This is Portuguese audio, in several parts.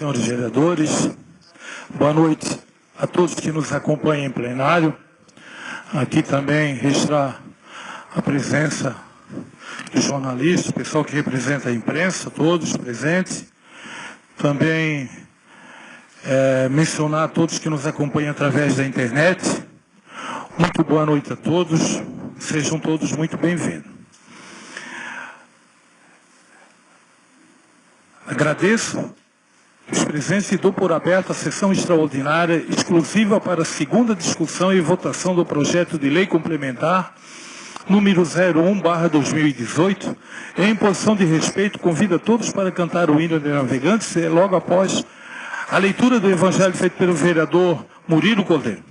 senhores vereadores. Boa noite a todos que nos acompanham em plenário. Aqui também registrar a presença dos jornalistas, pessoal que representa a imprensa, todos presentes. Também mencionar a todos que nos acompanham através da internet. Muito boa noite a todos. Sejam todos muito bem-vindos. Agradeço os presentes e dou por aberta a sessão extraordinária exclusiva para a segunda discussão e votação do projeto de lei complementar número 01/2018. Em posição de respeito, convido a todos para cantar o hino de navegantes logo após a leitura do evangelho feito pelo vereador Murilo Cordeiro.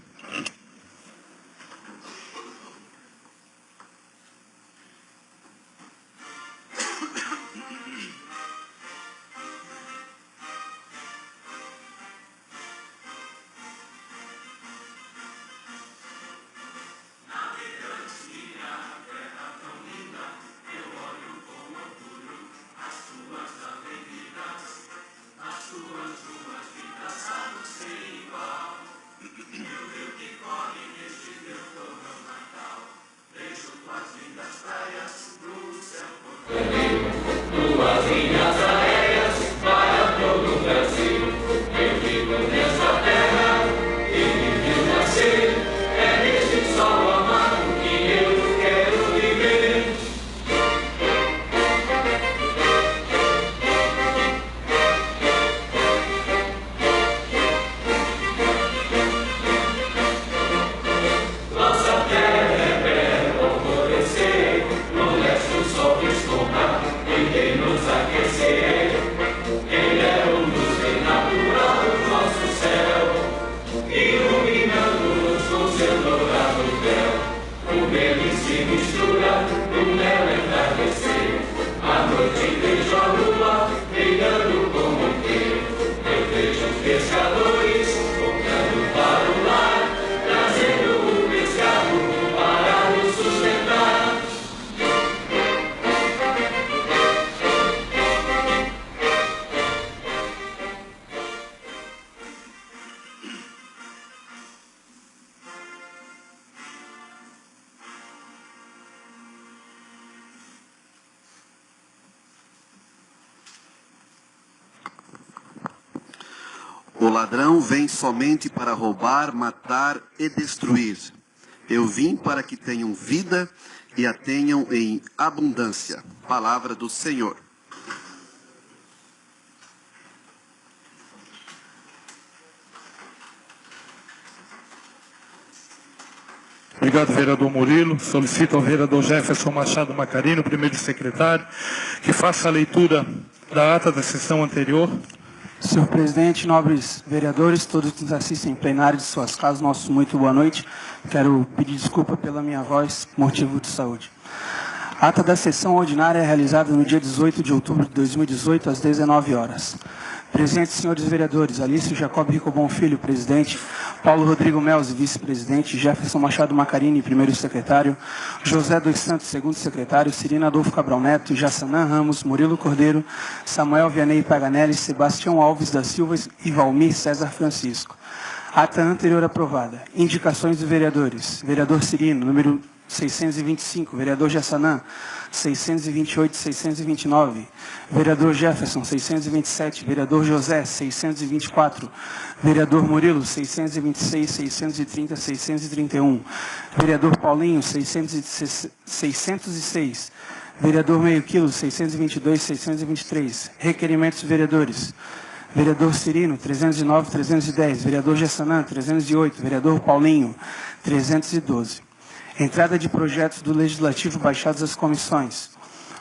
O ladrão vem somente para roubar, matar e destruir. Eu vim para que tenham vida e a tenham em abundância. Palavra do Senhor. Obrigado, vereador Murilo. Solicito ao vereador Jefferson Machado Macarini, primeiro secretário, que faça a leitura da ata da sessão anterior. Senhor presidente, nobres vereadores, todos que nos assistem em plenário de suas casas, nosso muito boa noite. Quero pedir desculpa pela minha voz, motivo de saúde. A ata da sessão ordinária é realizada no dia 18 de outubro de 2018, às 19 horas. Presentes, senhores vereadores, Alício Jacob Ricobon Filho, presidente, Paulo Rodrigo Melzi, vice-presidente, Jefferson Machado Macarini, primeiro secretário, José dos Santos, segundo secretário, Cirina Adolfo Cabral Neto, Jassanã Ramos, Murilo Cordeiro, Samuel Vianney Paganelli, Sebastião Alves da Silva e Valmir César Francisco. Ata anterior aprovada. Indicações de vereadores. Vereador Cirino, número 625, vereador Jassanã, 628 e 629, vereador Jefferson, 627, vereador José, 624, vereador Murilo, 626, 630, 631, vereador Paulinho, 606, vereador Meio Quilo, 622, 623, requerimentos vereadores. Vereador Cirino, 309, 310, vereador Jassanã, 308, vereador Paulinho, 312. Entrada de projetos do Legislativo baixados às comissões.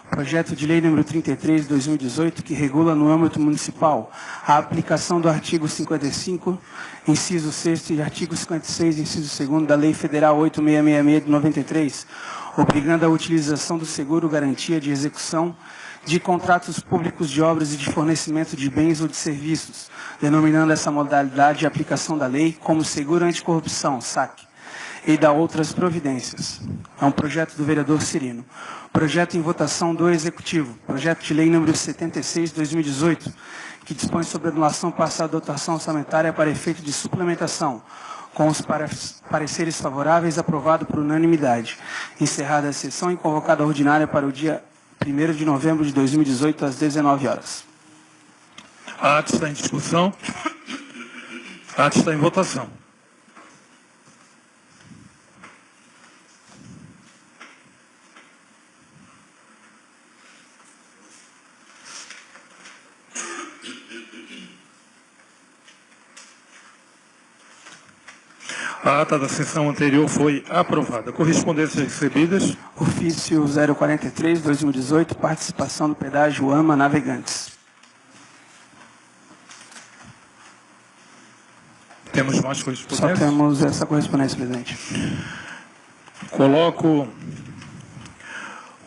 Projeto de Lei número 33, de 2018, que regula no âmbito municipal a aplicação do artigo 55, inciso 6º e artigo 56, inciso 2º da Lei Federal 8666 de 93, obrigando a utilização do seguro garantia de execução de contratos públicos de obras e de fornecimento de bens ou de serviços, denominando essa modalidade de aplicação da lei como seguro anticorrupção, SAC. e da outras providências. É um projeto do vereador Cirino. Projeto em votação do Executivo. Projeto de lei número 76/2018, que dispõe sobre a anulação parcial da dotação orçamentária para efeito de suplementação, com os pareceres favoráveis, aprovado por unanimidade. Encerrada a sessão e convocada a ordinária para o dia 1º de novembro de 2018, às 19 horas. A ata está em discussão. A ata está em votação. A ata da sessão anterior foi aprovada. Correspondências recebidas. Ofício 043/2018, participação do pedágio AMA Navegantes. Temos mais Só correspondências? temos essa correspondência, presidente. Coloco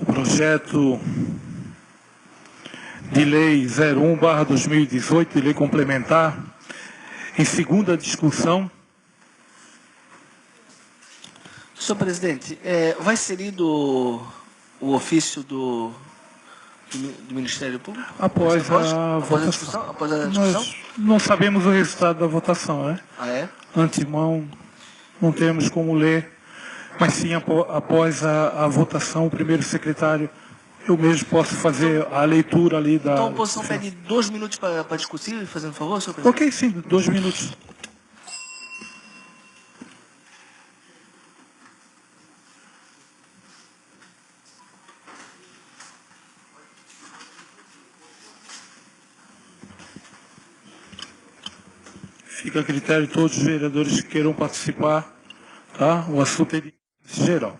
o projeto de lei 01/2018, de lei complementar, em segunda discussão. Senhor presidente, vai inserido o ofício do Ministério Público? Após a Após a votação. discussão? Após a discussão? Nós não sabemos o resultado da votação, né? Ah, é? Antemão, não temos como ler, mas sim após a votação, o primeiro secretário, eu mesmo posso fazer a leitura ali da... Então a oposição pede 2 minutos para discutir, fazendo favor, senhor presidente? Ok, sim, 2 minutos. Fica a critério de todos os vereadores que queiram participar, tá? O assunto é de geral.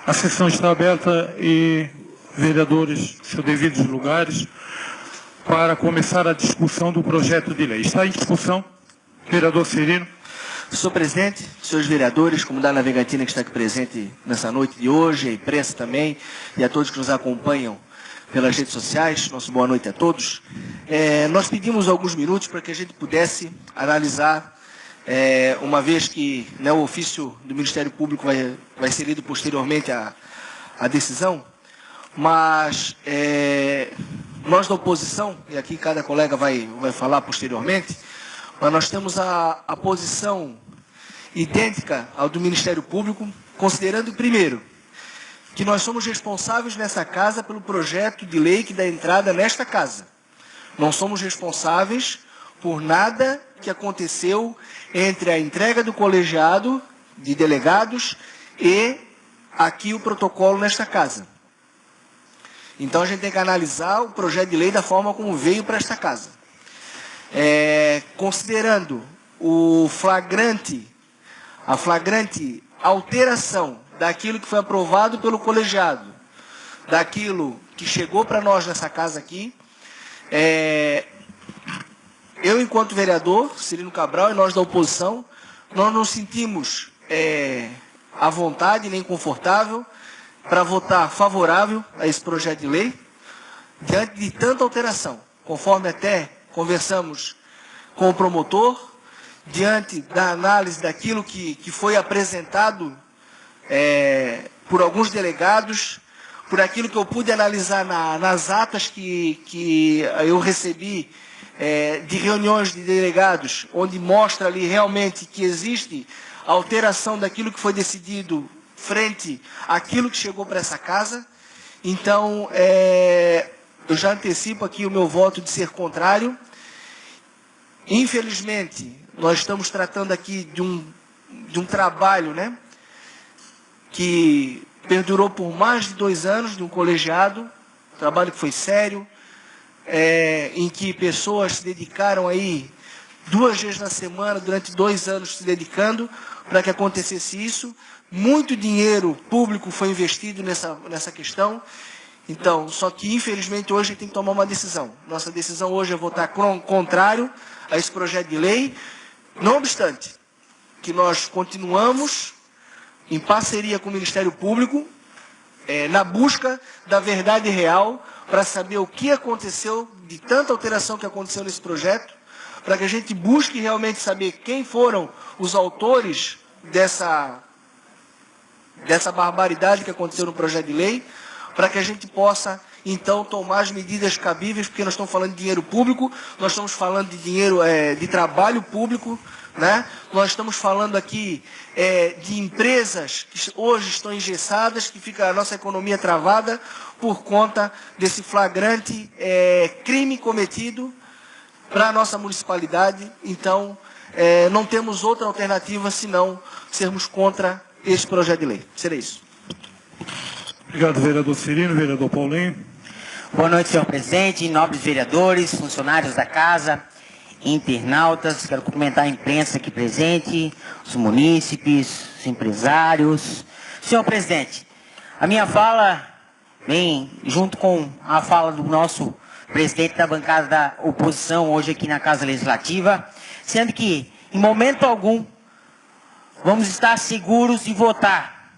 A sessão está aberta e vereadores, seus devidos lugares, para começar a discussão do projeto de lei. Está em discussão, vereador Cirino. Senhor presidente, senhores vereadores, comunidade navegantina que está aqui presente nessa noite de hoje, a imprensa também, e a todos que nos acompanham pelas redes sociais, nosso boa noite a todos. Nós pedimos alguns minutos para que a gente pudesse analisar, uma vez que o ofício do Ministério Público vai ser lido posteriormente à decisão, mas nós da oposição, e aqui cada colega vai falar posteriormente, mas nós temos a posição idêntica ao do Ministério Público, considerando, primeiro, que nós somos responsáveis nessa casa pelo projeto de lei que dá entrada nesta casa. Não somos responsáveis por nada que aconteceu entre a entrega do colegiado de delegados e aqui o protocolo nesta casa. Então a gente tem que analisar o projeto de lei da forma como veio para esta casa. Considerando a flagrante alteração daquilo que foi aprovado pelo colegiado, daquilo que chegou para nós nessa casa aqui, eu, enquanto vereador, Cirino Cabral, e nós da oposição, nós não sentimos à vontade nem confortável para votar favorável a esse projeto de lei, diante de tanta alteração, conforme até conversamos com o promotor, diante da análise daquilo que foi apresentado por alguns delegados, por aquilo que eu pude analisar nas atas que eu recebi de reuniões de delegados, onde mostra ali realmente que existe alteração daquilo que foi decidido frente àquilo que chegou para essa casa. Então, eu já antecipo aqui o meu voto de ser contrário. Infelizmente, nós estamos tratando aqui de um trabalho, que perdurou por mais de 2 anos, de um colegiado, trabalho que foi sério, em que pessoas se dedicaram aí 2 vezes na semana, durante 2 anos se dedicando para que acontecesse isso. Muito dinheiro público foi investido nessa questão. Então, só que infelizmente hoje a gente tem que tomar uma decisão. Nossa decisão hoje é votar contrário a esse projeto de lei, não obstante que nós continuamos em parceria com o Ministério Público, na busca da verdade real, para saber o que aconteceu, de tanta alteração que aconteceu nesse projeto, para que a gente busque realmente saber quem foram os autores dessa barbaridade que aconteceu no projeto de lei, para que a gente possa, então, tomar as medidas cabíveis, porque nós estamos falando de dinheiro público, nós estamos falando de dinheiro de trabalho público, nós estamos falando aqui de empresas que hoje estão engessadas, que fica a nossa economia travada por conta desse flagrante crime cometido para a nossa municipalidade. Então, não temos outra alternativa senão sermos contra esse projeto de lei. Será isso. Obrigado, vereador Cirino. Vereador Paulinho. Boa noite, senhor presidente, nobres vereadores, funcionários da casa, internautas. Quero cumprimentar a imprensa aqui presente, os munícipes, os empresários. Senhor presidente, a minha fala vem junto com a fala do nosso presidente da bancada da oposição hoje aqui na Casa Legislativa, sendo que, em momento algum, vamos estar seguros de votar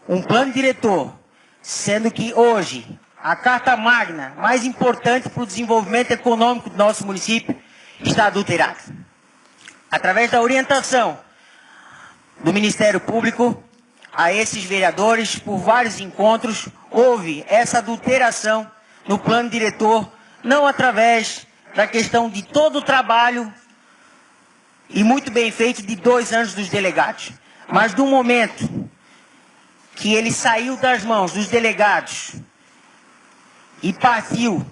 um plano diretor, sendo que hoje a carta magna mais importante para o desenvolvimento econômico do nosso município está adulterada. Através da orientação do Ministério Público a esses vereadores, por vários encontros, houve essa adulteração no plano diretor, não através da questão de todo o trabalho e muito bem feito de 2 anos dos delegados, mas do momento que ele saiu das mãos dos delegados e partiu,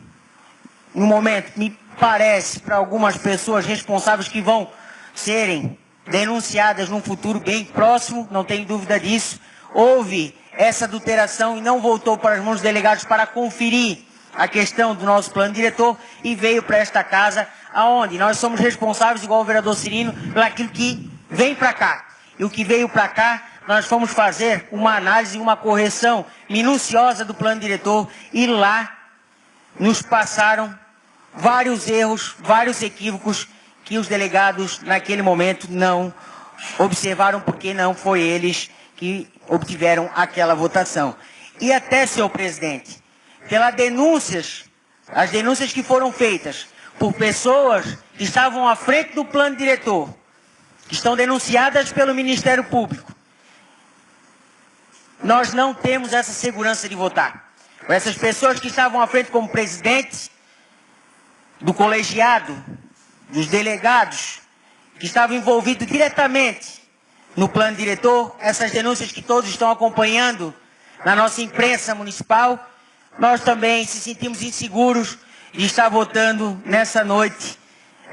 no momento, me parece, para algumas pessoas responsáveis que vão serem denunciadas num futuro bem próximo, não tenho dúvida disso, houve essa adulteração e não voltou para as mãos dos delegados para conferir a questão do nosso plano diretor e veio para esta casa, aonde nós somos responsáveis, igual o vereador Cirino, por aquilo que vem para cá. E o que veio para cá, nós fomos fazer uma análise, uma correção minuciosa do plano diretor, e lá nos passaram vários erros, vários equívocos que os delegados naquele momento não observaram, porque não foi eles que obtiveram aquela votação. E até, senhor presidente, pelas denúncias, as denúncias que foram feitas por pessoas que estavam à frente do plano diretor, que estão denunciadas pelo Ministério Público, nós não temos essa segurança de votar. Essas pessoas que estavam à frente como presidente do colegiado, dos delegados, que estavam envolvidos diretamente no plano diretor, essas denúncias que todos estão acompanhando na nossa imprensa municipal, nós também se sentimos inseguros de estar votando nessa noite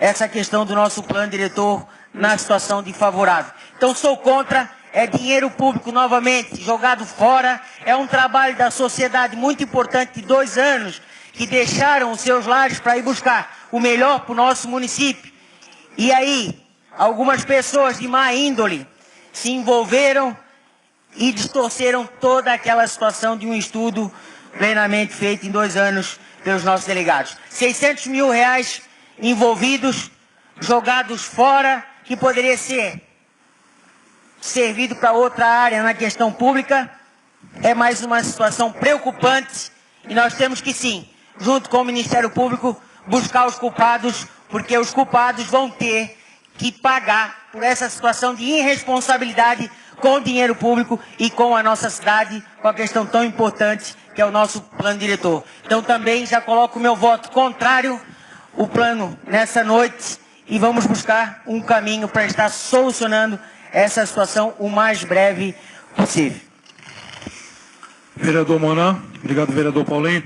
essa questão do nosso plano diretor na situação de favorável. Então sou contra, é dinheiro público novamente jogado fora, é um trabalho da sociedade muito importante de 2 anos, que deixaram os seus lares para ir buscar o melhor para o nosso município. E aí, algumas pessoas de má índole se envolveram e distorceram toda aquela situação de um estudo plenamente feito em 2 anos pelos nossos delegados. 600 mil reais envolvidos, jogados fora, que poderia ser servido para outra área na questão pública. É mais uma situação preocupante e nós temos que sim, junto com o Ministério Público, buscar os culpados, porque os culpados vão ter que pagar por essa situação de irresponsabilidade com o dinheiro público e com a nossa cidade, com a questão tão importante que é o nosso plano diretor. Então também já coloco o meu voto contrário ao plano nessa noite e vamos buscar um caminho para estar solucionando essa situação o mais breve possível. Vereador Monan. Obrigado, vereador Paulinho.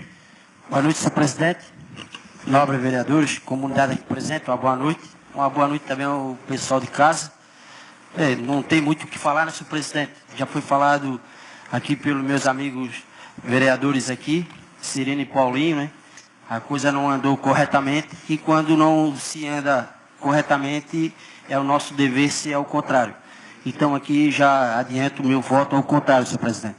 Boa noite, senhor presidente. Nobres vereadores, comunidade aqui presente, uma boa noite. Uma boa noite também ao pessoal de casa. Não tem muito o que falar, né, senhor presidente? Já foi falado aqui pelos meus amigos vereadores aqui, Sirene e Paulinho, né? A coisa não andou corretamente e quando não se anda corretamente é o nosso dever ser ao contrário. Então aqui já adianto o meu voto ao contrário, senhor presidente.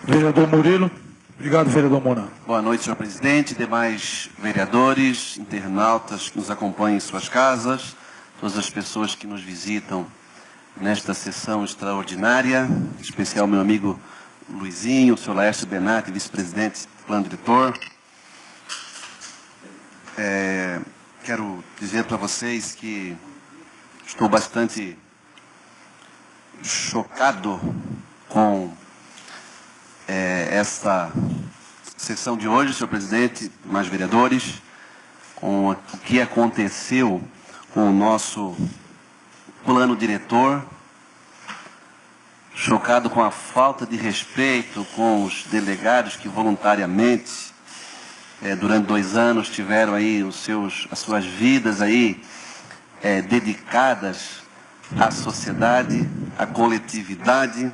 Vereador Murilo. Obrigado, vereador Monan. Boa noite, senhor presidente, demais vereadores, internautas que nos acompanham em suas casas, todas as pessoas que nos visitam nesta sessão extraordinária, em especial meu amigo Luizinho, o senhor Laércio Benatti, vice-presidente do plano diretor. Quero dizer para vocês que estou bastante chocado com esta sessão de hoje, senhor presidente, mais vereadores, com o que aconteceu com o nosso plano diretor, chocado com a falta de respeito com os delegados que voluntariamente, durante 2 anos, tiveram aí as suas vidas aí dedicadas à sociedade, à coletividade,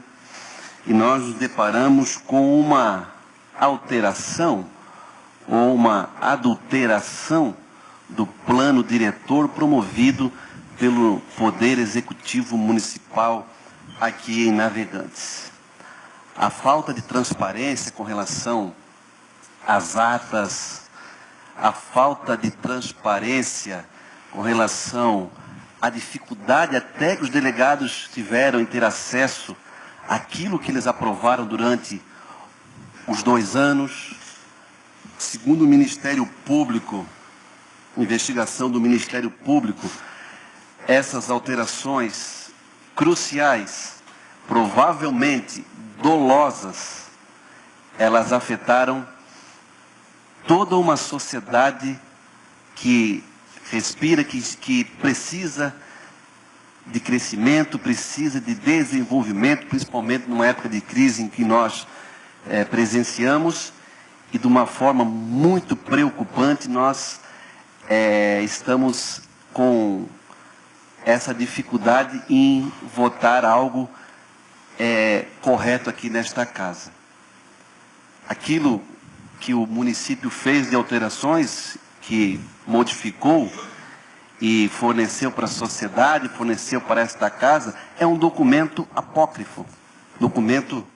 e nós nos deparamos com uma alteração ou uma adulteração do plano diretor promovido pelo Poder Executivo Municipal aqui em Navegantes. A falta de transparência com relação às atas, a falta de transparência com relação à dificuldade até que os delegados tiveram em ter acesso àquilo que eles aprovaram durante os 2 anos, segundo o Ministério Público, investigação do Ministério Público, essas alterações cruciais, provavelmente dolosas, elas afetaram toda uma sociedade que respira, que precisa de crescimento, precisa de desenvolvimento, principalmente numa época de crise em que nós presenciamos, e de uma forma muito preocupante nós estamos com essa dificuldade em votar algo correto aqui nesta casa. Aquilo que o município fez de alterações, que modificou, e forneceu para a sociedade, forneceu para esta casa, é um documento apócrifo, documento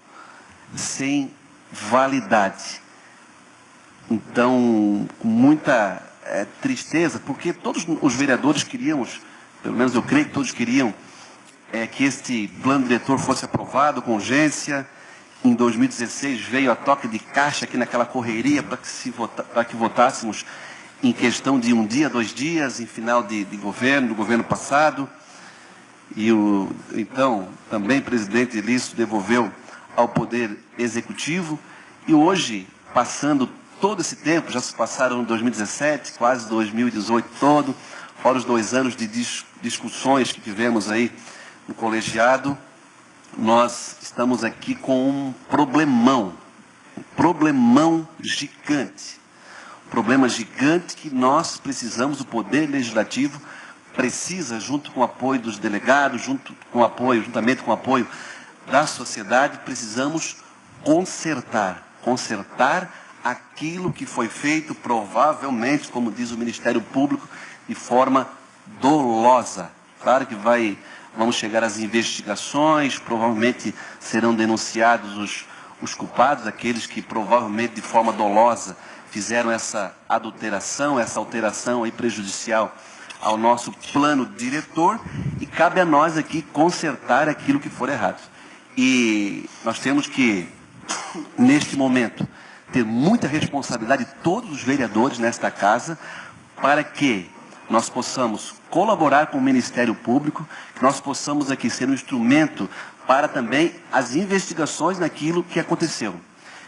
sem validade. Então, com muita tristeza, porque todos os vereadores queríamos, pelo menos eu creio que todos queriam, que este plano diretor fosse aprovado com urgência. Em 2016 veio a toque de caixa aqui naquela correria para que votássemos em questão de 1 dia, 2 dias, em final de governo, do governo passado. E então, também o presidente Lício devolveu ao Poder Executivo. E hoje, passando todo esse tempo, já se passaram 2017, quase 2018 todo, fora os 2 anos de discussões que tivemos aí no colegiado, nós estamos aqui com um problemão gigante. Um problema gigante que nós precisamos, o Poder Legislativo precisa, junto com o apoio dos delegados, juntamente com o apoio da sociedade, precisamos consertar aquilo que foi feito, provavelmente, como diz o Ministério Público, de forma dolosa. Claro que vamos chegar às investigações, provavelmente serão denunciados os culpados, aqueles que provavelmente de forma dolosa fizeram essa adulteração, essa alteração aí prejudicial ao nosso plano diretor, e cabe a nós aqui consertar aquilo que for errado. E nós temos que, neste momento, ter muita responsabilidade, todos os vereadores nesta casa, para que nós possamos colaborar com o Ministério Público, que nós possamos aqui ser um instrumento para também as investigações naquilo que aconteceu.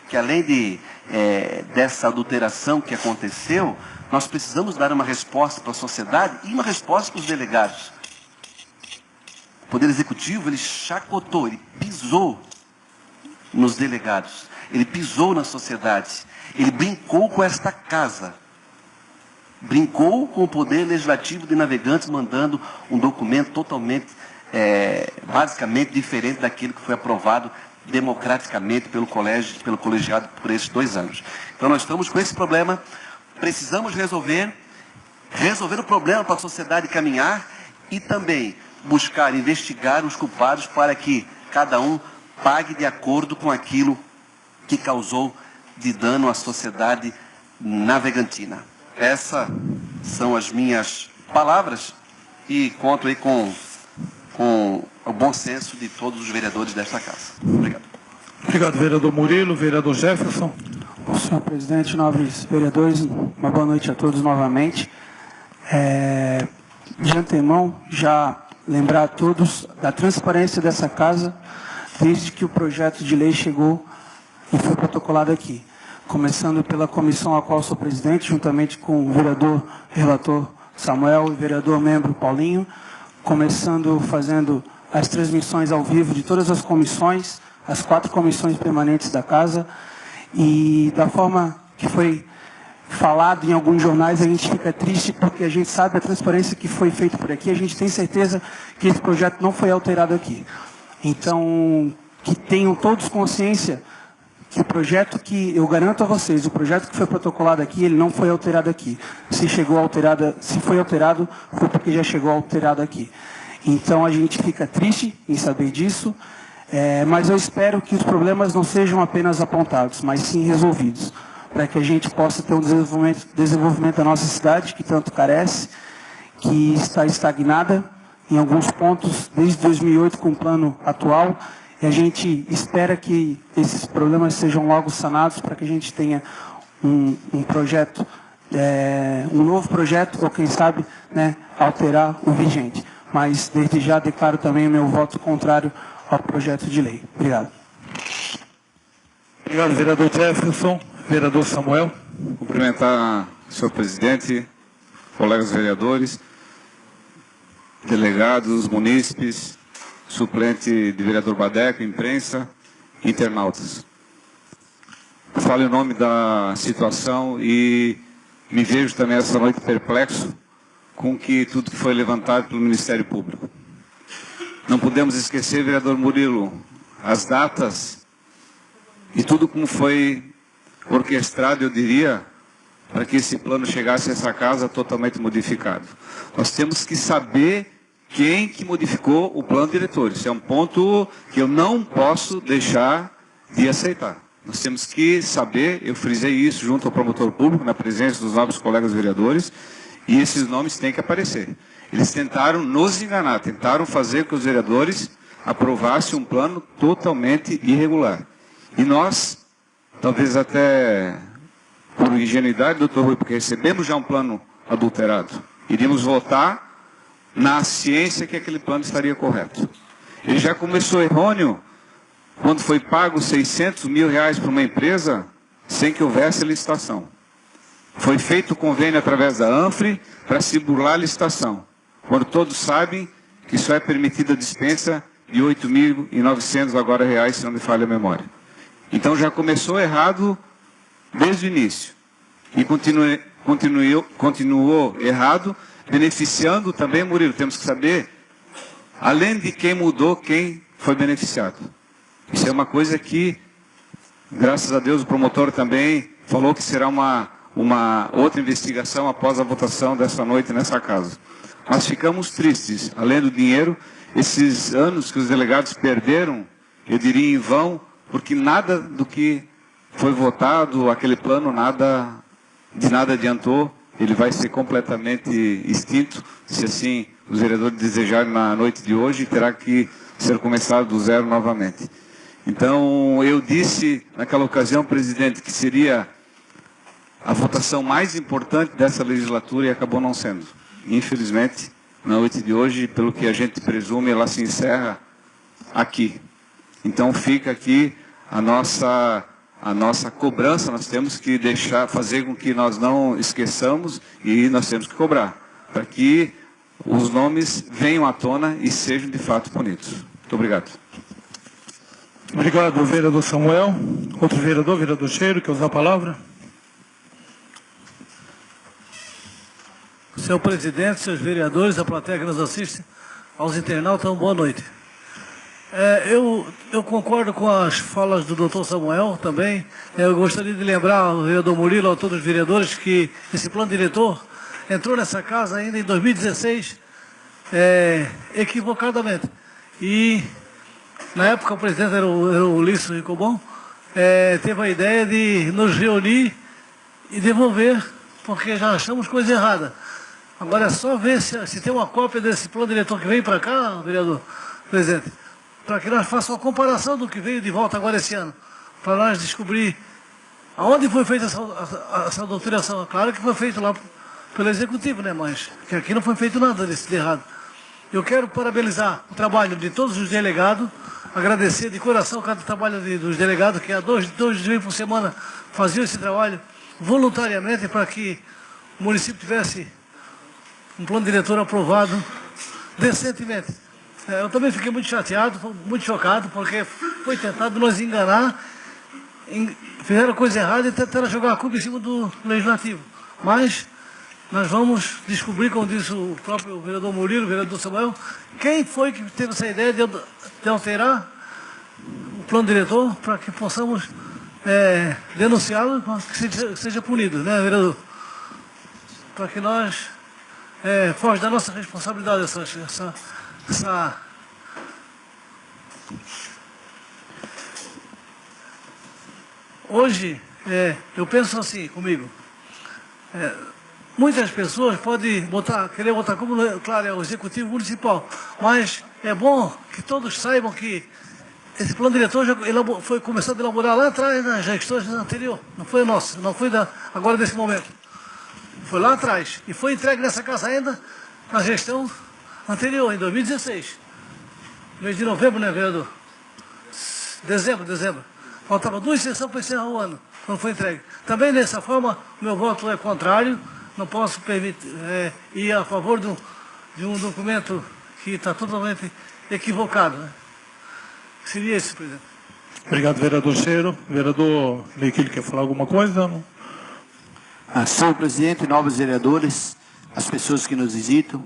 Que além dessa adulteração que aconteceu, nós precisamos dar uma resposta para a sociedade e uma resposta para os delegados. O Poder Executivo, ele chacotou, ele pisou nos delegados, ele pisou na sociedade, ele brincou com esta casa, brincou com o Poder Legislativo de Navegantes, mandando um documento totalmente, basicamente diferente daquilo que foi aprovado democraticamente pelo colegiado por esses 2 anos. Então nós estamos com esse problema, precisamos resolver o problema para a sociedade caminhar e também buscar, investigar os culpados para que cada um pague de acordo com aquilo que causou de dano à sociedade navegantina. Essas são as minhas palavras e conto aí com o bom senso de todos os vereadores desta casa. Obrigado. Obrigado, vereador Murilo. Vereador Jefferson. Senhor presidente, nobres vereadores, uma boa noite a todos novamente. De antemão, já lembrar a todos da transparência dessa casa, desde que o projeto de lei chegou e foi protocolado aqui. Começando pela comissão a qual sou presidente, juntamente com o vereador relator Samuel e o vereador membro Paulinho, começando fazendo as transmissões ao vivo de todas as comissões, as 4 comissões permanentes da casa, e da forma que foi falado em alguns jornais, a gente fica triste porque a gente sabe a transparência que foi feita por aqui, a gente tem certeza que esse projeto não foi alterado aqui. Então, que tenham todos consciência que o projeto que, eu garanto a vocês, o projeto que foi protocolado aqui, ele não foi alterado aqui. Se foi alterado, foi porque já chegou alterado aqui. Então a gente fica triste em saber disso, mas eu espero que os problemas não sejam apenas apontados, mas sim resolvidos, para que a gente possa ter um desenvolvimento da nossa cidade, que tanto carece, que está estagnada em alguns pontos, desde 2008 com o plano atual. E a gente espera que esses problemas sejam logo sanados para que a gente tenha um projeto, um novo projeto, ou quem sabe, alterar o vigente. Mas desde já declaro também o meu voto contrário ao projeto de lei. Obrigado. Obrigado, vereador Jefferson. Vereador Samuel. Cumprimentar o senhor presidente, colegas vereadores, delegados, munícipes, suplente de vereador Badeco, imprensa, internautas. Falo em nome da situação e me vejo também essa noite perplexo com tudo que foi levantado pelo Ministério Público. Não podemos esquecer, vereador Murilo, as datas e tudo como foi orquestrado, eu diria, para que esse plano chegasse a essa casa totalmente modificado. Nós temos que saber quem que modificou o plano diretor. Isso é um ponto que eu não posso deixar de aceitar. Nós temos que saber, eu frisei isso junto ao promotor público, na presença dos novos colegas vereadores, e esses nomes têm que aparecer. Eles tentaram nos enganar, tentaram fazer com que os vereadores aprovassem um plano totalmente irregular. E nós, talvez até por ingenuidade, doutor Rui, porque recebemos já um plano adulterado, iríamos votar na ciência que aquele plano estaria correto. Ele já começou errôneo quando foi pago R$600 mil para uma empresa sem que houvesse licitação. Foi feito o convênio através da ANFRE para se burlar a licitação, quando todos sabem que só é permitida a dispensa de R$8.900 agora reais, se não me falha a memória. Então já começou errado desde o início e continuou errado, beneficiando também, Murilo, temos que saber, além de quem mudou, quem foi beneficiado. Isso é uma coisa que, graças a Deus, o promotor também falou que será uma outra investigação após a votação dessa noite nessa casa. Mas ficamos tristes, além do dinheiro, esses anos que os delegados perderam, eu diria em vão, porque nada do que foi votado, aquele plano, de nada adiantou. Ele vai ser completamente extinto, se assim os vereadores desejarem na noite de hoje, terá que ser começado do zero novamente. Então, eu disse naquela ocasião, presidente, que seria a votação mais importante dessa legislatura e acabou não sendo. Infelizmente, na noite de hoje, pelo que a gente presume, ela se encerra aqui. Então, fica aqui a nossa cobrança. Nós temos que fazer com que nós não esqueçamos e nós temos que cobrar, para que os nomes venham à tona e sejam de fato punidos. Muito obrigado. Obrigado, vereador Samuel. Outro vereador, vereador Cheiro, quer usar a palavra? Senhor presidente, senhores vereadores, a plateia que nos assiste, aos internautas, boa noite. Eu concordo com as falas do doutor Samuel também. Eu gostaria de lembrar ao vereador Murilo, a todos os vereadores, que esse plano diretor entrou nessa casa ainda em 2016, equivocadamente. E, na época, o presidente era o Ulisses Ricobon, teve a ideia de nos reunir e devolver, porque já achamos coisa errada. Agora é só ver se tem uma cópia desse plano diretor que veio para cá, vereador presidente, para que nós façamos uma comparação do que veio de volta agora esse ano, para nós descobrir aonde foi feita essa doutrinação. Claro que foi feito lá pelo Executivo, né? Mas que aqui não foi feito nada desse de errado. Eu quero parabenizar o trabalho de todos os delegados, agradecer de coração cada trabalho dos delegados, que há dois dias por semana faziam esse trabalho voluntariamente para que o município tivesse um plano diretor aprovado decentemente. Eu também fiquei muito chateado, muito chocado, porque foi tentado nos enganar, fizeram coisa errada e tentaram jogar a culpa em cima do Legislativo. Mas nós vamos descobrir, como disse o próprio vereador Murilo, o vereador Samuel, quem foi que teve essa ideia de alterar o plano diretor para que possamos denunciá-lo, que seja punido, né, vereador? Para que nós foge da nossa responsabilidade essa Hoje, eu penso assim comigo, muitas pessoas podem querer botar como, claro, é o Executivo Municipal, mas é bom que todos saibam que esse plano diretor já foi começado a elaborar lá atrás, nas gestões anteriores, não foi nosso, não foi agora desse momento. Foi lá atrás e foi entregue nessa casa ainda na gestão anterior, em 2016. Mês de novembro, né, vereador? Dezembro. Faltava 2 sessões para encerrar o ano, quando foi entregue. Também dessa forma, o meu voto é contrário, não posso ir a favor de um documento que está totalmente equivocado, né? Seria esse, presidente. Obrigado, vereador Cheiro. Vereador Lequilho, quer falar alguma coisa? Não? Senhor presidente, nobres vereadores, as pessoas que nos visitam,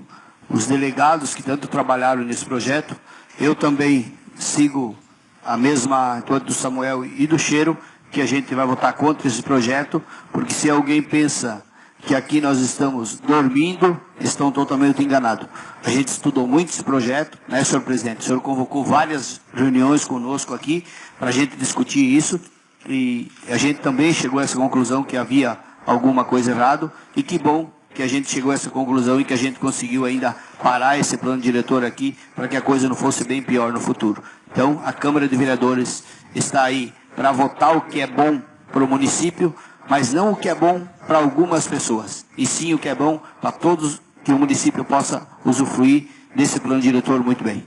os delegados que tanto trabalharam nesse projeto, eu também sigo a mesma atitude do Samuel e do Cheiro, que a gente vai votar contra esse projeto, porque se alguém pensa que aqui nós estamos dormindo, estão totalmente enganados. A gente estudou muito esse projeto, né, senhor presidente? O senhor convocou várias reuniões conosco aqui para a gente discutir isso, e a gente também chegou a essa conclusão que havia alguma coisa errada, e que bom que a gente chegou a essa conclusão e que a gente conseguiu ainda parar esse plano diretor aqui para que a coisa não fosse bem pior no futuro. Então, a Câmara de Vereadores está aí para votar o que é bom para o município, mas não o que é bom para algumas pessoas, e sim o que é bom para todos, que o município possa usufruir desse plano diretor muito bem.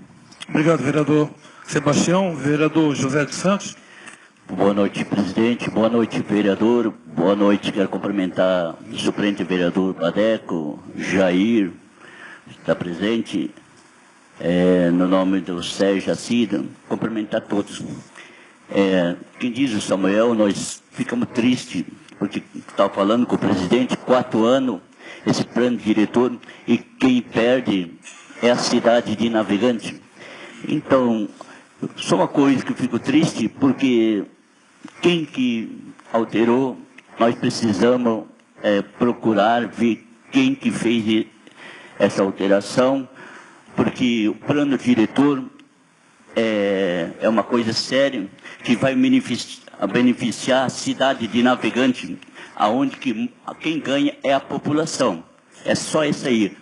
Obrigado, vereador Sebastião. Vereador José dos Santos. Boa noite, presidente. Boa noite, vereador. Boa noite. Quero cumprimentar o suplente vereador Badeco, Jair, está presente. No nome do Sérgio Assida, cumprimentar todos. Quem diz o Samuel, nós ficamos tristes, porque estava falando com o presidente, 4 anos, esse plano diretor, e quem perde é a cidade de Navegante. Então, só uma coisa que eu fico triste, porque quem que alterou, nós precisamos procurar ver quem que fez essa alteração, porque o plano diretor é uma coisa séria, que vai beneficiar a cidade de Navegante, aonde quem ganha é a população. É só isso aí.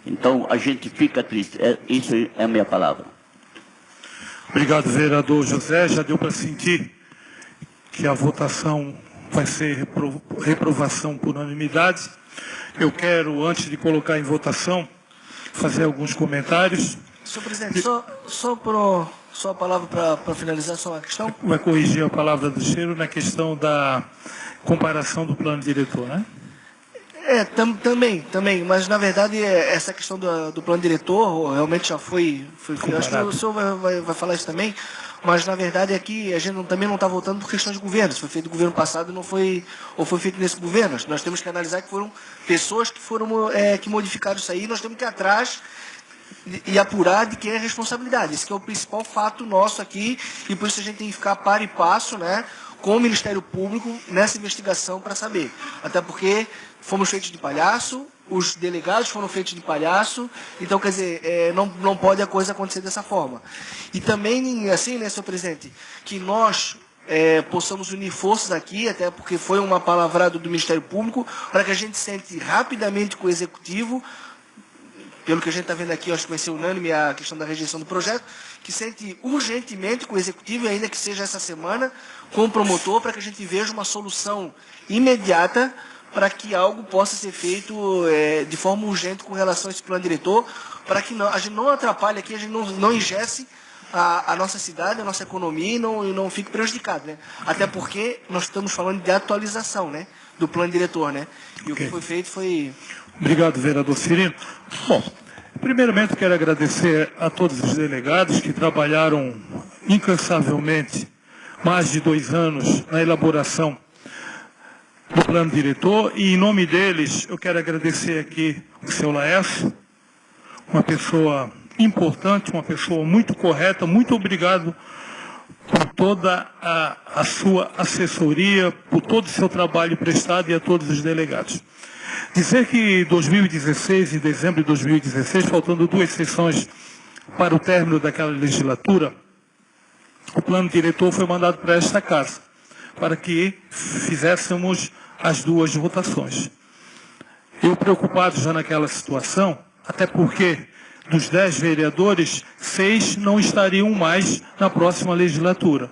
Então, a gente fica triste. Isso é a minha palavra. Obrigado, vereador José. Já deu para sentir que a votação vai ser reprovação por unanimidade. Eu quero, antes de colocar em votação, fazer alguns comentários. Senhor presidente, só a palavra para finalizar, só uma questão. Vai corrigir a palavra do Cheiro na questão da comparação do plano diretor, né? Também, mas na verdade essa questão do plano diretor realmente já foi acho que o senhor vai falar isso também, mas na verdade aqui a gente também não está votando por questão de governo, se foi feito no governo passado não foi, ou foi feito nesse governo. Nós temos que analisar que foram pessoas que modificaram isso aí, nós temos que ir atrás e apurar de quem é a responsabilidade. Esse que é o principal fato nosso aqui, e por isso a gente tem que ficar par e passo, né, com o Ministério Público nessa investigação para saber. Até porque fomos feitos de palhaço, os delegados foram feitos de palhaço, então, quer dizer, não pode a coisa acontecer dessa forma. E também, assim, né, senhor presidente, que nós possamos unir forças aqui, até porque foi uma palavrada do Ministério Público, para que a gente sente rapidamente com o Executivo, pelo que a gente está vendo aqui, acho que vai ser unânime a questão da rejeição do projeto, que sente urgentemente com o Executivo, ainda que seja essa semana, com o promotor, para que a gente veja uma solução imediata para que algo possa ser feito de forma urgente com relação a esse plano diretor, para que a gente não atrapalhe aqui, a gente não engesse a nossa cidade, a nossa economia e não fique prejudicado, né? Até porque nós estamos falando de atualização, né, do plano diretor, né? E o que foi feito foi... Obrigado, vereador Cirino. Bom, primeiramente quero agradecer a todos os delegados que trabalharam incansavelmente mais de 2 anos na elaboração do plano diretor, e em nome deles eu quero agradecer aqui o seu Laércio, uma pessoa importante, uma pessoa muito correta. Muito obrigado por toda a sua assessoria, por todo o seu trabalho prestado, e a todos os delegados. Dizer que em 2016, em dezembro de 2016, faltando 2 sessões para o término daquela legislatura, o plano diretor foi mandado para esta casa, para que fizéssemos as 2 votações. Eu preocupado já naquela situação, até porque dos 10 vereadores, 6 não estariam mais na próxima legislatura.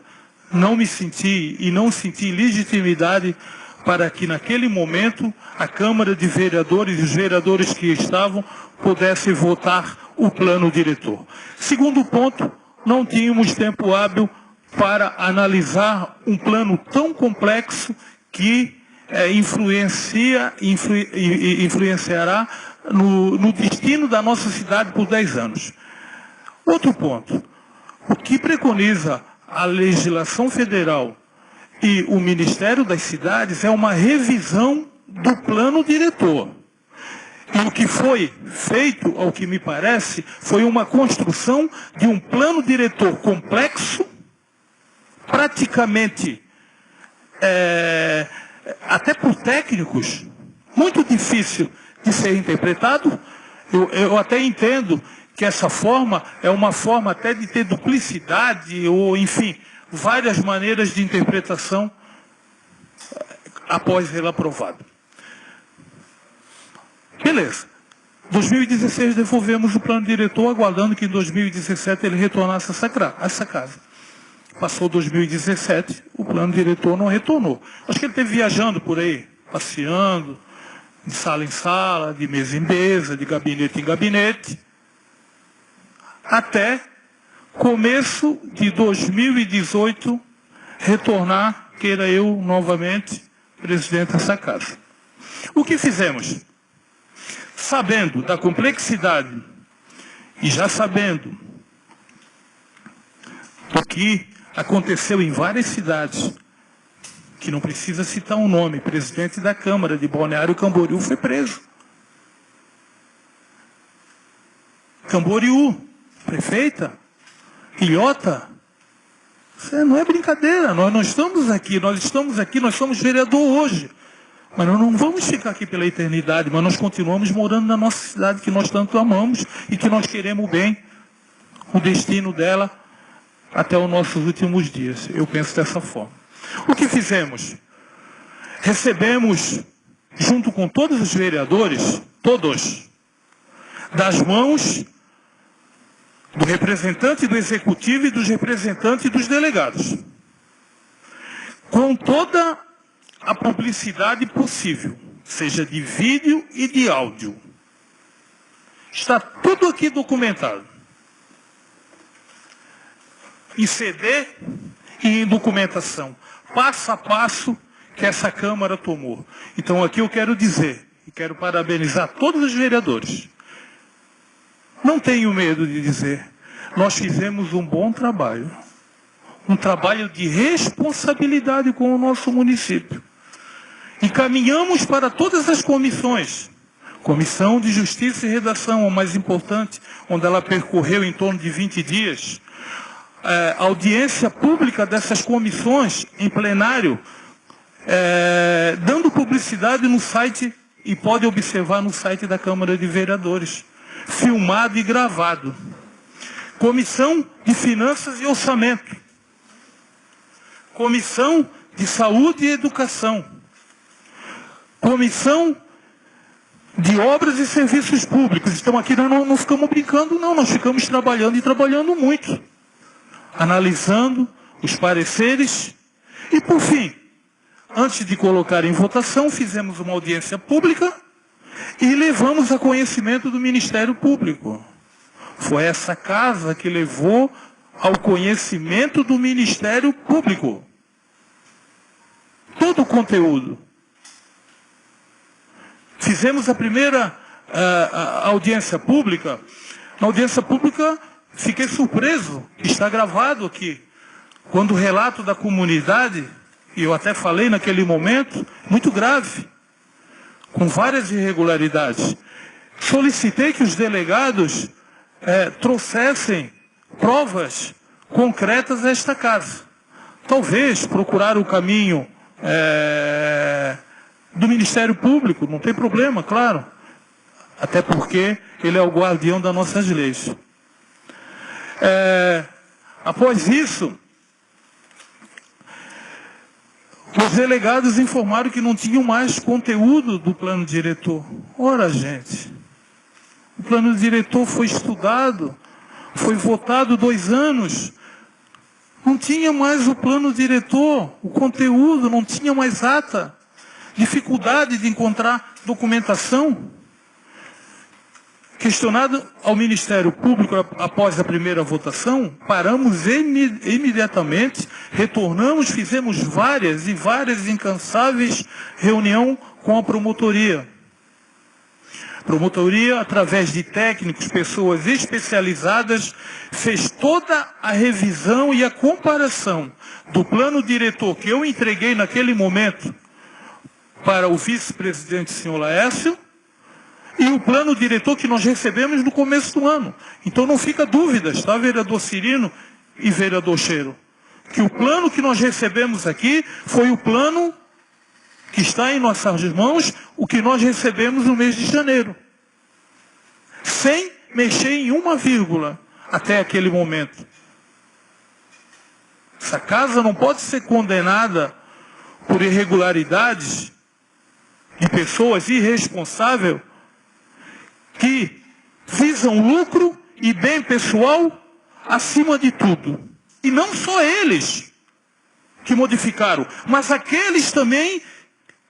Não me senti e não senti legitimidade para que naquele momento a Câmara de Vereadores e os vereadores que estavam pudessem votar o plano diretor. Segundo ponto, não tínhamos tempo hábil para analisar um plano tão complexo que influenciará no destino da nossa cidade por 10 anos. Outro ponto, o que preconiza a legislação federal e o Ministério das Cidades é uma revisão do plano diretor. E o que foi feito, ao que me parece, foi uma construção de um plano diretor complexo, praticamente até por técnicos, muito difícil de ser interpretado. Eu até entendo que essa forma é uma forma até de ter duplicidade, ou enfim, várias maneiras de interpretação após ele aprovado. Beleza. 2016 devolvemos o plano diretor, aguardando que em 2017 ele retornasse a essa casa. Passou 2017, o plano diretor não retornou. Acho que ele esteve viajando por aí, passeando, de sala em sala, de mesa em mesa, de gabinete em gabinete, até começo de 2018 retornar, queira eu novamente, presidente dessa casa. O que fizemos? Sabendo da complexidade e já sabendo do que aconteceu em várias cidades, que não precisa citar um nome, presidente da Câmara de Balneário Camboriú foi preso. Camboriú, prefeita, Ilhota, isso não é brincadeira, nós não estamos aqui, nós somos vereador hoje. Mas nós não vamos ficar aqui pela eternidade, mas nós continuamos morando na nossa cidade que nós tanto amamos e que nós queremos bem, o destino dela até os nossos últimos dias. Eu penso dessa forma. O que fizemos? Recebemos, junto com todos os vereadores, todos, das mãos do representante do executivo e dos representantes dos delegados, com toda a publicidade possível, seja de vídeo e de áudio. Está tudo aqui documentado. Em CD e em documentação, passo a passo que essa Câmara tomou. Então aqui eu quero dizer, e quero parabenizar todos os vereadores. Não tenho medo de dizer, nós fizemos um bom trabalho. Um trabalho de responsabilidade com o nosso município. Encaminhamos para todas as comissões. Comissão de Justiça e Redação, a mais importante, onde ela percorreu em torno de 20 dias. Audiência pública dessas comissões em plenário, dando publicidade no site, e pode observar no site da Câmara de Vereadores, filmado e gravado. Comissão de Finanças e Orçamento. Comissão de Saúde e Educação. Comissão de Obras e Serviços Públicos. Então aqui nós não ficamos brincando, não. Nós ficamos trabalhando e trabalhando muito. Analisando os pareceres. E por fim, antes de colocar em votação, fizemos uma audiência pública e levamos a conhecimento do Ministério Público. Foi essa casa que levou ao conhecimento do Ministério Público todo o conteúdo. Fizemos a primeira audiência pública. Na audiência pública, fiquei surpreso, está gravado aqui, quando o relato da comunidade, e eu até falei naquele momento, muito grave, com várias irregularidades. Solicitei que os delegados trouxessem provas concretas a esta casa. Talvez procurar o caminho do Ministério Público, não tem problema, claro. Até porque ele é o guardião das nossas leis. Após isso, os delegados informaram que não tinham mais conteúdo do plano diretor. Ora, gente, o plano diretor foi estudado, foi votado 2 anos. Não tinha mais o plano diretor, o conteúdo, não tinha mais ata. Dificuldade de encontrar documentação. Questionado ao Ministério Público após a primeira votação, paramos imediatamente, retornamos, fizemos várias e várias incansáveis reuniões com a promotoria. Promotoria, através de técnicos, pessoas especializadas, fez toda a revisão e a comparação do plano diretor que eu entreguei naquele momento para o vice-presidente, senhor Laércio, e o plano diretor que nós recebemos no começo do ano. Então não fica dúvidas, tá, vereador Cirino e vereador Cheiro, que o plano que nós recebemos aqui foi o plano que está em nossas mãos, o que nós recebemos no mês de janeiro. Sem mexer em uma vírgula até aquele momento. Essa casa não pode ser condenada por irregularidades de pessoas irresponsáveis que visam lucro e bem pessoal acima de tudo. E não só eles que modificaram, mas aqueles também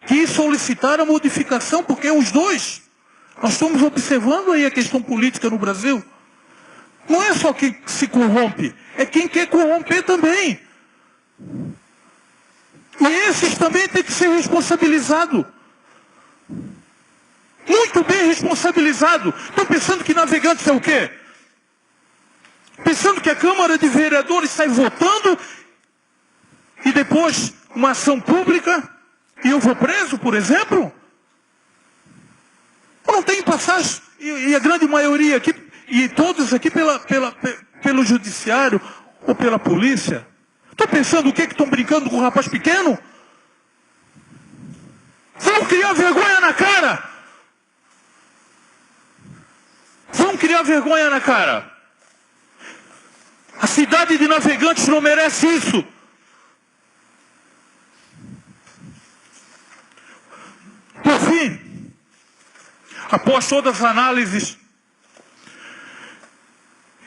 que solicitaram a modificação, porque os dois. Nós estamos observando aí a questão política no Brasil. Não é só quem se corrompe, é quem quer corromper também. E esses também têm que ser responsabilizados. Muito bem responsabilizados. Estão pensando que Navegantes é o quê? Pensando que a Câmara de Vereadores sai votando e depois uma ação pública e eu vou preso, por exemplo? Não tem passagem, e a grande maioria aqui, e todos aqui pelo judiciário ou pela polícia. Estão pensando o quê? Que estão brincando com um rapaz pequeno? Vão criar vergonha na cara! Vão criar vergonha na cara! A cidade de Navegantes não merece isso! Por fim, após todas as análises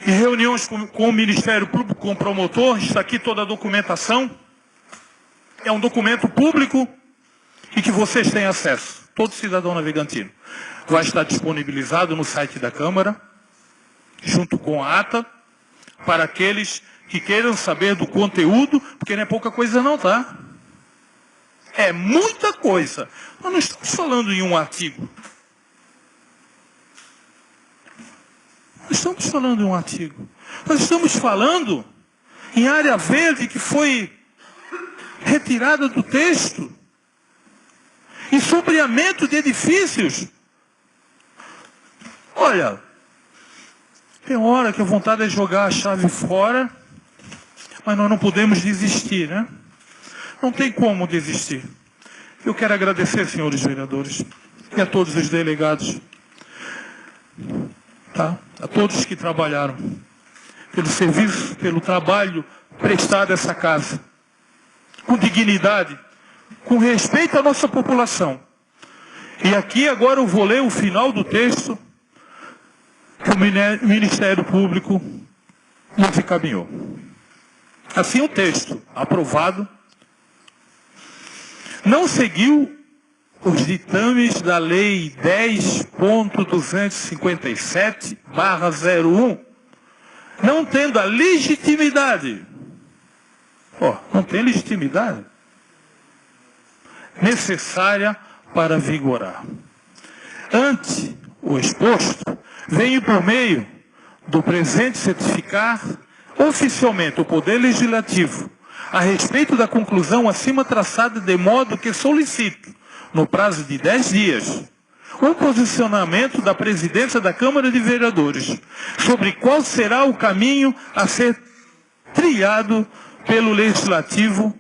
e reuniões com o Ministério Público, com o promotor, está aqui toda a documentação. É um documento público e que vocês têm acesso. Todo cidadão navegantino. Vai estar disponibilizado no site da Câmara, junto com a ata, para aqueles que queiram saber do conteúdo, porque não é pouca coisa não, tá? É muita coisa. Nós não estamos falando em um artigo. Nós estamos falando em um artigo. Nós estamos falando em área verde que foi retirada do texto. Em sombreamento de edifícios. Olha, tem hora que a vontade é jogar a chave fora, mas nós não podemos desistir, né? Não tem como desistir. Eu quero agradecer, senhores vereadores, e a todos os delegados, tá? A todos que trabalharam, pelo serviço, pelo trabalho prestado a essa casa, com dignidade, com respeito à nossa população. E aqui agora eu vou ler o final do texto que o Ministério Público nos encaminhou. Assim o texto, aprovado, não seguiu os ditames da Lei 10.257/01, não tendo a legitimidade, não tem legitimidade necessária para vigorar. Ante o exposto, venho por meio do presente certificar oficialmente o Poder Legislativo a respeito da conclusão acima traçada, de modo que solicito, no prazo de 10 dias, um posicionamento da presidência da Câmara de Vereadores sobre qual será o caminho a ser trilhado pelo Legislativo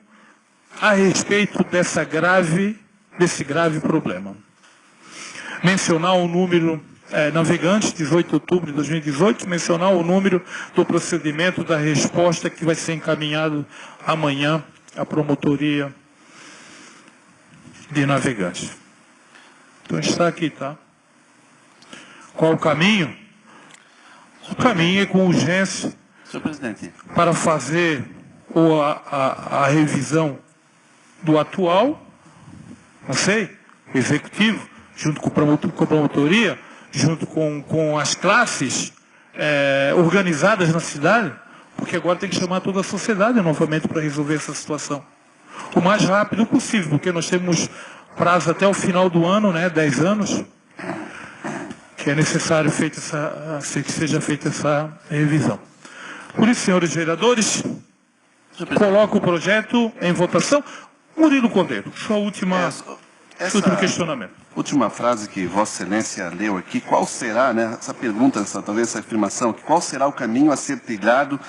a respeito desse grave problema. Mencionar o número Navegantes, 18 de outubro de 2018, mencionar o número do procedimento da resposta que vai ser encaminhado amanhã à promotoria de Navegantes. Então está aqui, tá? Qual o caminho? O caminho é com urgência. Senhor presidente. Para fazer a revisão do atual, não sei, executivo, junto com a promotoria, junto com as classes organizadas na cidade, porque agora tem que chamar toda a sociedade novamente para resolver essa situação. O mais rápido possível, porque nós temos prazo até o final do ano, né, 10 anos, que é necessário que seja feita essa revisão. Por isso, senhores vereadores, coloco o projeto em votação. Murilo Cordeiro, sua último questionamento. Última frase que Vossa Excelência leu aqui, qual será, né, essa pergunta, talvez essa afirmação, qual será o caminho a ser trilhado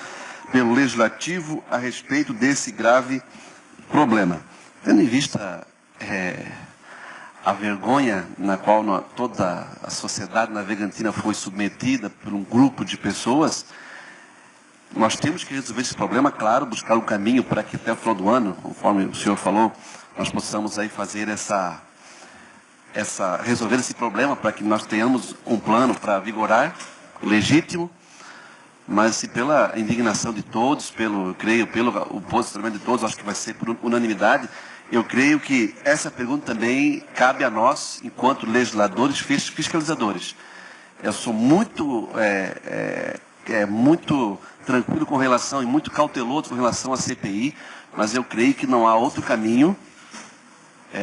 pelo Legislativo a respeito desse grave problema. Tendo em vista a vergonha na qual toda a sociedade navegantina foi submetida por um grupo de pessoas, nós temos que resolver esse problema, claro, buscar um caminho para que até o final do ano, conforme o senhor falou, nós possamos aí fazer resolver esse problema para que nós tenhamos um plano para vigorar, legítimo, mas se pela indignação de todos, creio, pelo o posicionamento de todos, acho que vai ser por unanimidade, eu creio que essa pergunta também cabe a nós, enquanto legisladores, fiscalizadores. Eu sou muito, muito tranquilo com relação e muito cauteloso com relação à CPI, mas eu creio que não há outro caminho.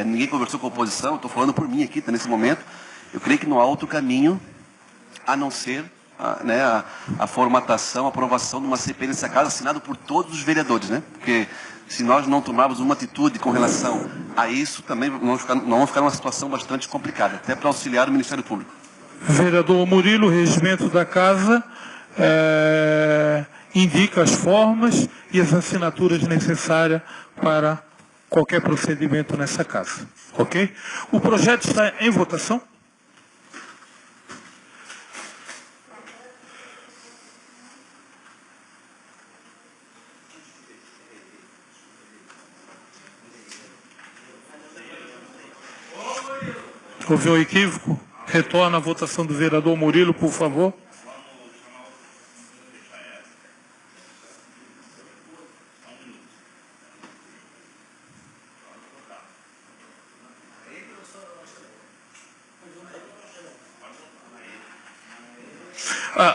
Ninguém conversou com a oposição, estou falando por mim aqui, nesse momento. Eu creio que não há outro caminho a não ser a formatação, a aprovação de uma CPI nessa casa, assinado por todos os vereadores, né? Porque se nós não tomarmos uma atitude com relação a isso, também nós vamos ficar numa situação bastante complicada, até para auxiliar o Ministério Público. Vereador Murilo, o regimento da casa indica as formas e as assinaturas necessárias para qualquer procedimento nessa casa. Ok? O projeto está em votação. Houve um equívoco? Retorna a votação do vereador Murilo, por favor.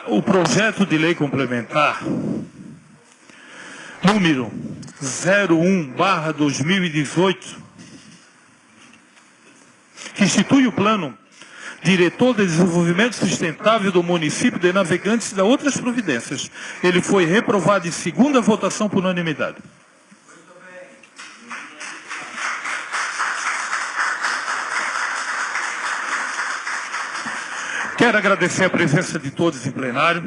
O projeto de lei complementar número 01/2018, que institui o Plano Diretor de Desenvolvimento Sustentável do Município de Navegantes e da outras providências. Ele foi reprovado em segunda votação por unanimidade. Quero agradecer a presença de todos em plenário.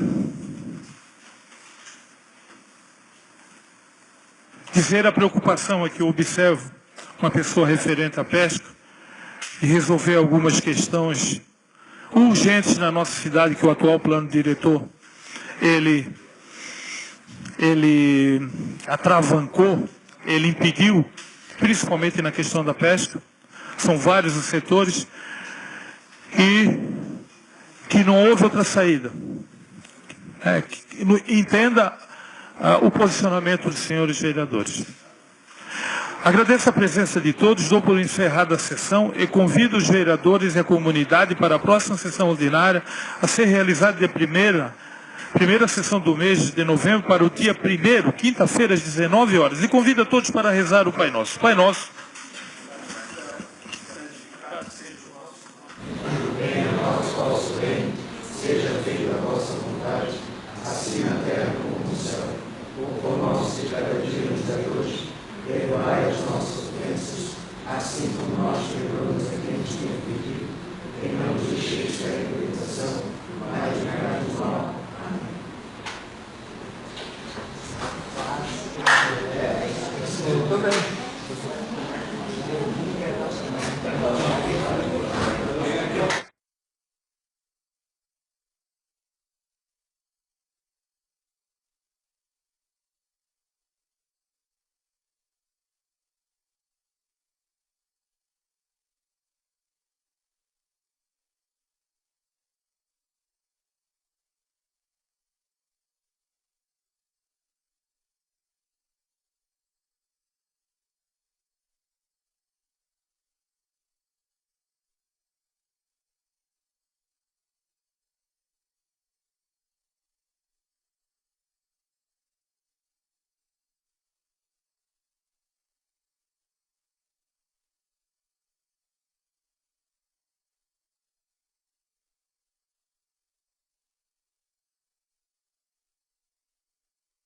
Dizer a preocupação a que eu observo uma pessoa referente à pesca e resolver algumas questões urgentes na nossa cidade, que o atual plano diretor, ele atravancou, ele impediu, principalmente na questão da pesca. São vários os setores e que não houve outra saída. Entenda o posicionamento dos senhores vereadores. Agradeço a presença de todos, dou por encerrada a sessão e convido os vereadores e a comunidade para a próxima sessão ordinária a ser realizada de primeira sessão do mês de novembro para o dia 1º, quinta-feira, às 19 horas. E convido a todos para rezar o Pai Nosso. Pai Nosso. Seja feita a vossa vontade, assim na terra como no céu. O pão nosso de cada dia nos dai hoje. Perdoai as nossas ofensas, assim como nós perdoamos a quem nos tem ofendido. E não nos deixeis cair em tentação, mas livrai-nos